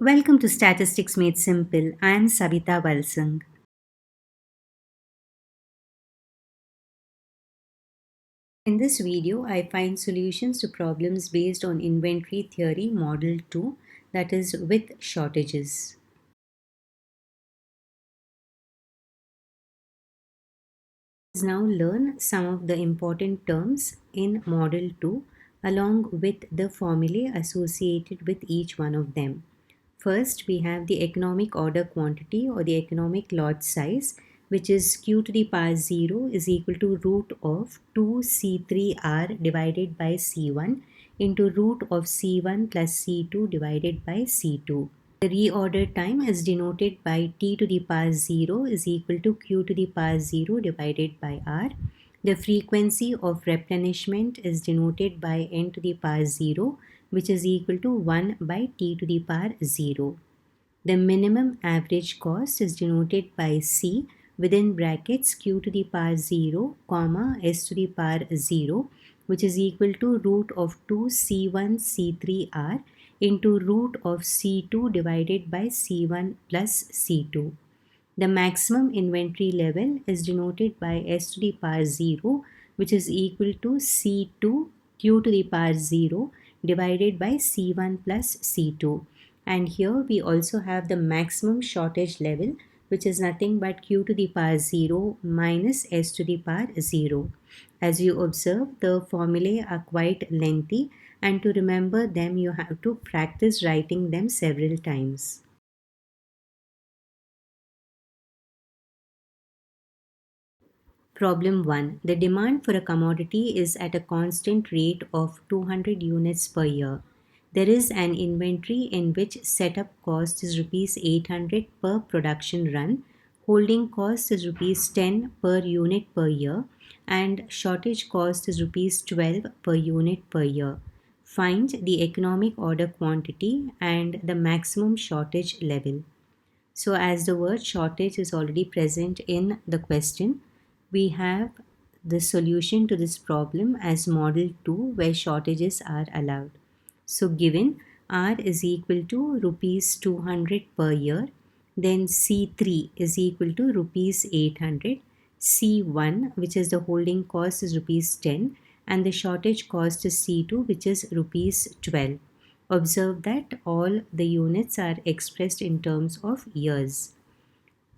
Welcome to Statistics Made Simple. I am Savita Valsang. In this video, I find solutions to problems based on inventory theory model 2, that is with shortages. Let's now learn some of the important terms in model 2 along with the formulae associated with each one of them. First, we have the economic order quantity or the economic lot size, which is q to the power 0 is equal to root of 2c3r divided by c1 into root of c1 plus c2 divided by c2. The reorder time is denoted by t to the power 0 is equal to q to the power 0 divided by r. The frequency of replenishment is denoted by n to the power 0, which is equal to 1 by t to the power 0. The minimum average cost is denoted by C within brackets q to the power 0, comma s to the power 0, which is equal to root of 2c1 c3r into root of c2 divided by c1 plus c2. The maximum inventory level is denoted by s to the power 0, which is equal to c2 q to the power 0 divided by c1 plus c2. And here we also have the maximum shortage level, which is nothing but q to the power 0 minus s to the power 0. As you observe, the formulae are quite lengthy, and to remember them you have to practice writing them several times. Problem 1. The demand for a commodity is at a constant rate of 200 units per year. There is an inventory in which setup cost is rupees 800 per production run, holding cost is rupees 10 per unit per year, and shortage cost is rupees 12 per unit per year. Find the economic order quantity and the maximum shortage level. So, as the word shortage is already present in the question, we have the solution to this problem as model 2 where shortages are allowed. So given R is equal to rupees 200 per year, then C3 is equal to rupees 800, C1 which is the holding cost is rupees 10 and the shortage cost is C2 which is rupees 12. Observe that all the units are expressed in terms of years.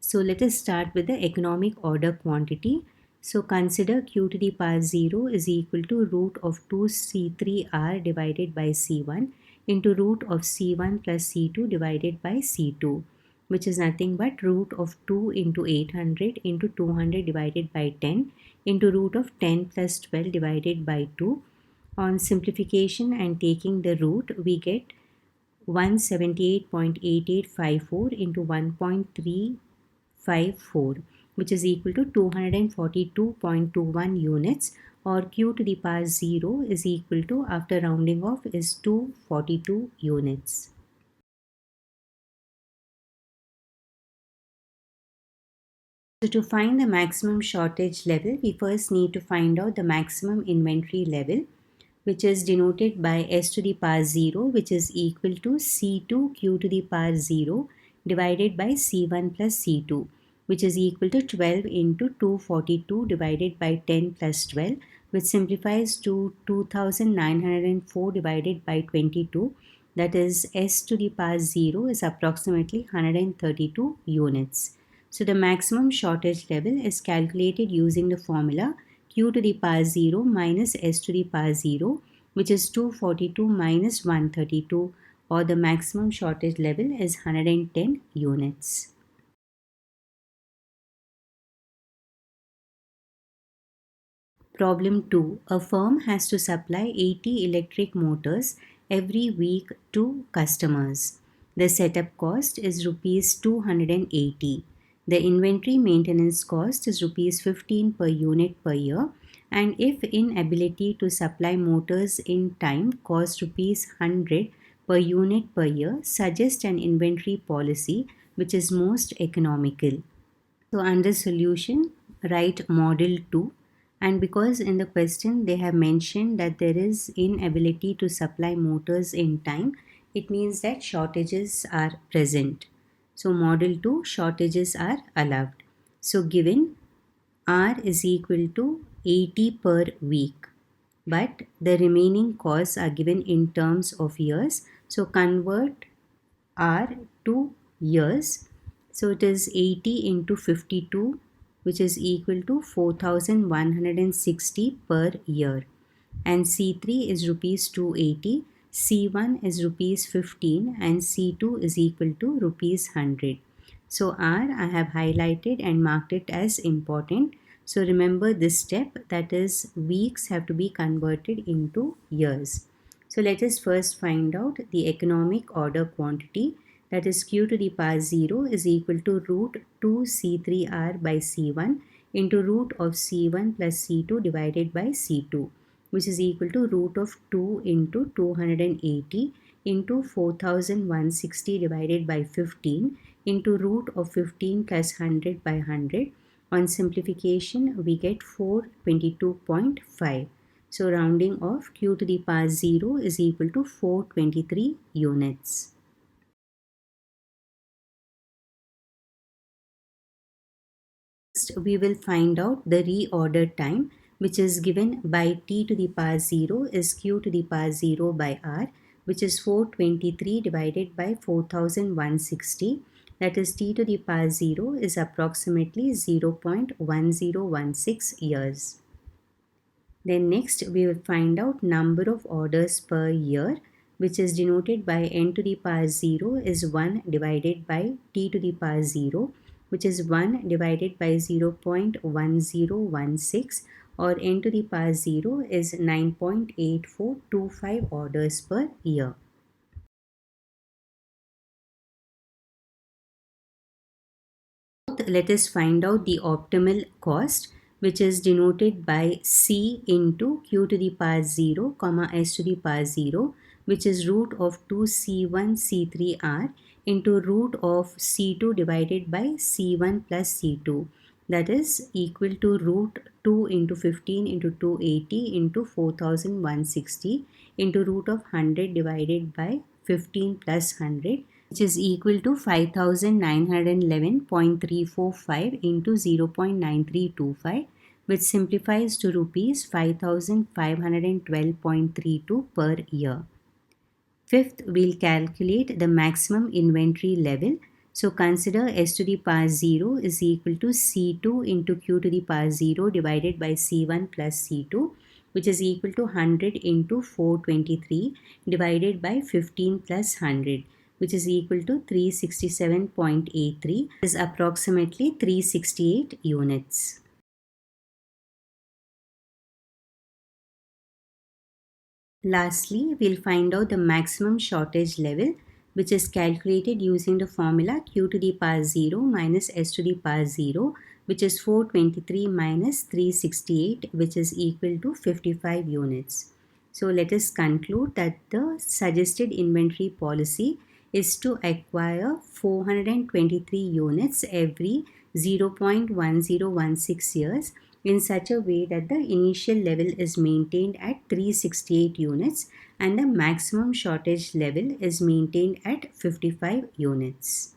So let us start with the economic order quantity. So consider q to the power 0 is equal to root of 2c3r divided by c1 into root of c1 plus c2 divided by c2, which is nothing but root of 2 into 800 into 200 divided by 10 into root of 10 plus 12 divided by 2. On simplification and taking the root, we get 178.8854 into 1.354, which is equal to 242.21 units, or q to the power 0 is equal to, after rounding off, is 242 units. So to find the maximum shortage level, we first need to find out the maximum inventory level, which is denoted by s to the power 0, which is equal to c2 q to the power 0 divided by c1 plus c2, which is equal to 12 into 242 divided by 10 plus 12, which simplifies to 2904 divided by 22. That is, s to the power 0 is approximately 132 units. So the maximum shortage level is calculated using the formula q to the power 0 minus s to the power 0, which is 242 minus 132, or the maximum shortage level is 110 units. Problem 2. A firm has to supply 80 electric motors every week to customers. The setup cost is rupees 280. The inventory maintenance cost is rupees 15 per unit per year, and if inability to supply motors in time costs rupees 100 per unit per year, suggest an inventory policy which is most economical. So under solution, write model 2, and because in the question they have mentioned that there is inability to supply motors in time, it means that shortages are present. So model 2, shortages are allowed. So given R is equal to 80 per week, but the remaining costs are given in terms of years. So convert R to years. So it is 80 into 52, which is equal to 4160 per year. And C3 is rupees 280, C1 is rupees 15, and C2 is equal to rupees 100. So R I have highlighted and marked it as important. So remember this step, that is weeks have to be converted into years. So let us first find out the economic order quantity, that is q to the power 0 is equal to root 2 C3R by C1 into root of C1 plus C2 divided by C2, which is equal to root of 2 into 280 into 4160 divided by 15 into root of 15 plus 100 by 100. On simplification, we get 422.5. So rounding off, q to the power 0 is equal to 423 units. Next, we will find out the reorder time, which is given by t to the power 0 is q to the power 0 by r, which is 423 divided by 4160. That is t to the power 0 is approximately 0.1016 years. Then next we will find out number of orders per year, which is denoted by n to the power 0 is 1 divided by t to the power 0, which is 1 divided by 0.1016, or n to the power 0 is 9.8425 orders per year. Let us find out the optimal cost, which is denoted by C into q to the power 0, s to the power 0, which is root of 2C1 C3R into root of C2 divided by C1 plus C2. That is equal to root 2 into 15 into 280 into 4160 into root of 100 divided by 15 plus 100, which is equal to 5911.345 into 0.9325, which simplifies to rupees 5512.32 per year. Fifth, we'll calculate the maximum inventory level. So consider s to the power 0 is equal to C2 into q to the power 0 divided by C1 plus C2, which is equal to 100 into 423 divided by 15 plus 100, which is equal to 367.83, is approximately 368 units. Lastly, we'll find out the maximum shortage level, which is calculated using the formula q to the power 0 minus s to the power 0, which is 423 minus 368, which is equal to 55 units. So let us conclude that the suggested inventory policy is to acquire 423 units every 0.1016 years in such a way that the initial level is maintained at 368 units and the maximum shortage level is maintained at 55 units.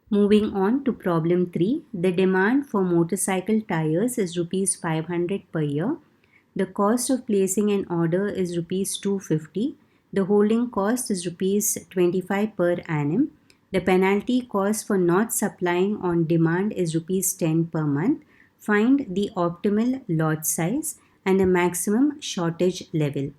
Moving on to problem 3, the demand for motorcycle tires is rupees 500 per year. The cost of placing an order is rupees 250. The holding cost is rupees 25 per annum. The penalty cost for not supplying on demand is rupees 10 per month. Find the optimal lot size and the maximum shortage level.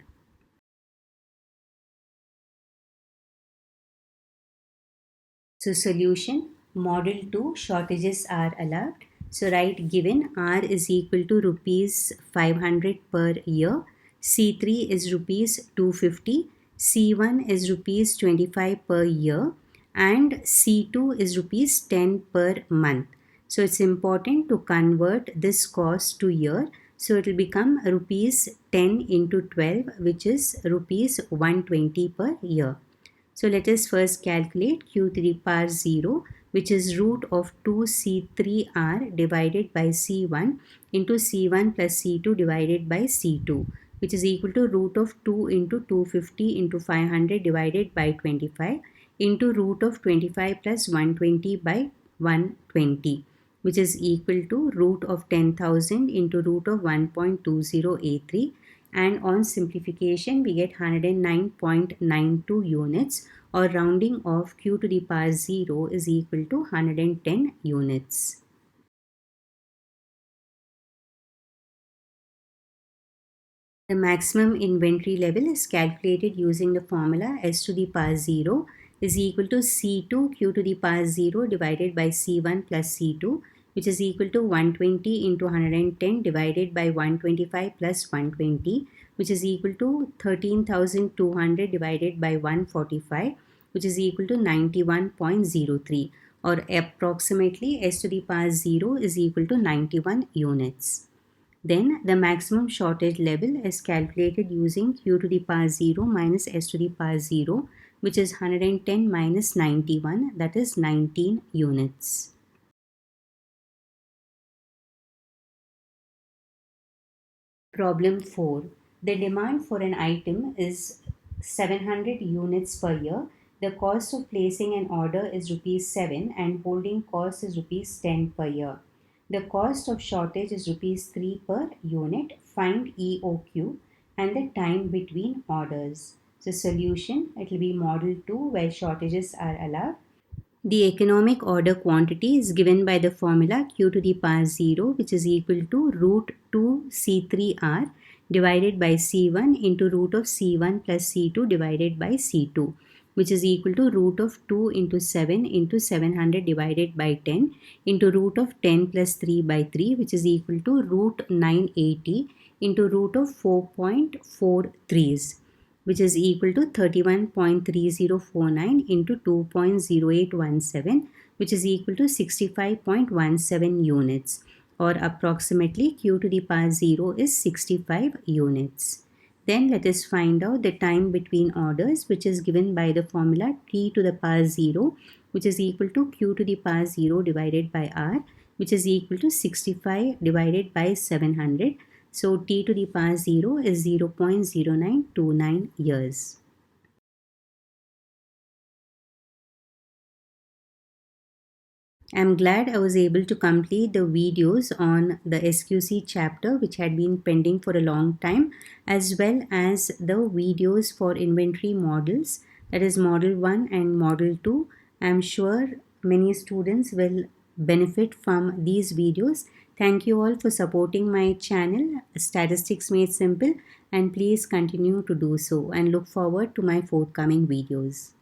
So solution, model 2, shortages are allowed. So write given R is equal to rupees 500 per year, C3 is rupees 250, C1 is rupees 25 per year, and C2 is rupees 10 per month. So it's important to convert this cost to year. So it will become rupees 10 into 12, which is rupees 120 per year. So let us first calculate q to the power 0, which is root of 2C3R divided by C1 into C1 plus C2 divided by C2, which is equal to root of 2 into 250 into 500 divided by 25 into root of 25 plus 120 by 120, which is equal to root of 10,000 into root of 1.2083, and on simplification we get 109.92 units, or rounding of q to the power 0 is equal to 110 units. The maximum inventory level is calculated using the formula S to the power 0 is equal to C2 q to the power 0 divided by C1 plus C2, which is equal to 120 into 110 divided by 125 plus 120, which is equal to 13,200 divided by 145, which is equal to 91.03, or approximately S to the power 0 is equal to 91 units. Then the maximum shortage level is calculated using q to the power 0 minus s to the power 0, which is 110 minus 91, that is 19 units. Problem 4. The demand for an item is 700 units per year. The cost of placing an order is rupees 7 and holding cost is rupees 10 per year. The cost of shortage is rupees 3 per unit. Find EOQ and the time between orders. So solution, it will be model 2 where shortages are allowed. The economic order quantity is given by the formula q to the power 0, which is equal to root 2 C3R divided by C1 into root of C1 plus C2 divided by C2, which is equal to root of 2 into 7 into 700 divided by 10 into root of 10 plus 3 by 3, which is equal to root 980 into root of 4.43s, which is equal to 31.3049 into 2.0817, which is equal to 65.17 units, or approximately q to the power 0 is 65 units. Then let us find out the time between orders, which is given by the formula t to the power 0, which is equal to q to the power 0 divided by r, which is equal to 65 divided by 700. So t to the power 0 is 0.0929 years. I'm glad I was able to complete the videos on the SQC chapter, which had been pending for a long time, as well as the videos for inventory models, that is model 1 and model 2. I'm sure many students will benefit from these videos. Thank you all for supporting my channel, Statistics Made Simple, and please continue to do so and look forward to my forthcoming videos.